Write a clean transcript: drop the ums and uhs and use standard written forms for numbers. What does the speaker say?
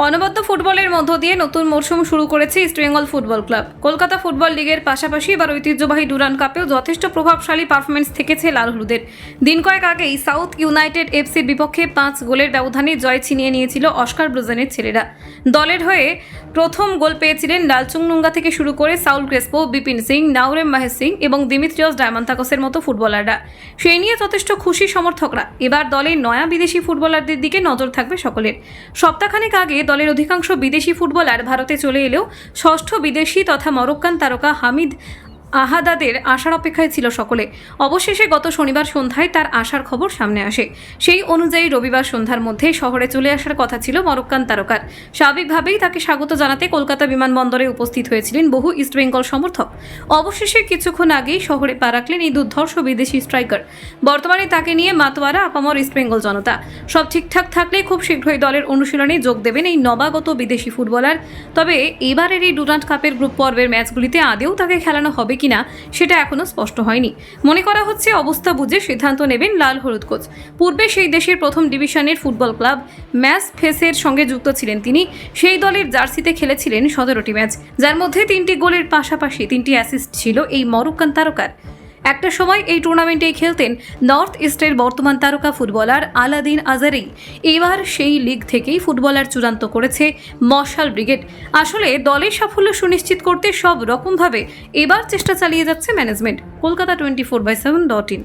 অনবদ্য ফুটবলের মধ্য দিয়ে নতুন মরশুম শুরু করেছে East Bengal football club. Kolkata football লিগের পাশাপাশি এবার ঐতিহ্যবাহী ডুরান্ড কাপেও যথেষ্ট প্রভাবশালী পারফরমেন্স থেকেছে লাল হলুদের। দিন কয়েক আগেই সাউথ ইউনাইটেড এফসির বিপক্ষে 5 গোলের ব্যবধানে জয় ছিনিয়ে নিয়েছিল অস্কার ব্রুজেনের ছেলেরা। দলের হয়ে প্রথম গোল পেয়েছিলেন লালচুংনুঙ্গা থেকে শুরু করে সাউল ক্রেসপো, বিপিন সিং, নাওরেম মাহেশ সিং এবং দিমিত্রিয়স ডায়মান্তাকসের মতো ফুটবলাররা। সেই নিয়ে যথেষ্ট খুশি সমর্থকরা। এবার দলের নয়া বিদেশি ফুটবলারদের দিকে নজর থাকবে সকলের। সপ্তাহখানেক আগে দলের অধিকাংশ বিদেশি ফুটবলার ভারতে চলে এলেও ষষ্ঠ বিদেশি তথা মরক্কান তারকা হামিদ আহাদাদের আসার অপেক্ষায় ছিল সকলে। অবশেষে গত শনিবার সন্ধ্যায় তার আসার খবর সামনে আসে। সেই অনুযায়ী রবিবার সন্ধ্যার মধ্যেই শহরে চলে আসার কথা ছিল মরক্কান তারকার। স্বাভাবিকভাবেই তাকে স্বাগত জানাতে কলকাতা বিমানবন্দরে উপস্থিত হয়েছিলেন বহু ইস্টবেঙ্গল সমর্থক। অবশেষে কিছুক্ষণ আগেই শহরে পা রাখলেন এই দুর্ধর্ষ বিদেশি স্ট্রাইকার। বর্তমানে তাকে নিয়ে মাতোয়ারা আপামর ইস্টবেঙ্গল জনতা। সব ঠিকঠাক থাকলে খুব শীঘ্রই দলের অনুশীলনে যোগ দেবেন এই নবাগত বিদেশি ফুটবলার। তবে এবারের এই ডুরান্ড কাপের গ্রুপ পর্বের ম্যাচগুলিতে আদেও তাকে খেলানো হবে কিনা সেটা এখনো স্পষ্ট হয়নি। মনে করা হচ্ছে অবস্থা বুঝে সিদ্ধান্ত নেবেন লাল হলুদ কোচ। পূর্বে সেই দেশের প্রথম ডিভিশনের ফুটবল ক্লাব ম্যাচ ফেসের সঙ্গে যুক্ত ছিলেন তিনি। সেই দলের জার্সিতে খেলেছিলেন 17টি ম্যাচ, যার মধ্যে 3টি গোলের পাশাপাশি 3টি অ্যাসিস্ট ছিল এই মরক্কান তারকার। একটা সময় এই টুর্নামেন্টেই খেলতেন নর্থ ইস্টের বর্তমান তারকা ফুটবলার আলাদিন আজারি। এবার সেই লিগ থেকেই ফুটবলার চূড়ান্ত করেছে মশাল ব্রিগেড। আসলে দলের সাফল্য সুনিশ্চিত করতে সব রকমভাবে এবার চেষ্টা চালিয়ে যাচ্ছে ম্যানেজমেন্ট। কলকাতা 24/7.in।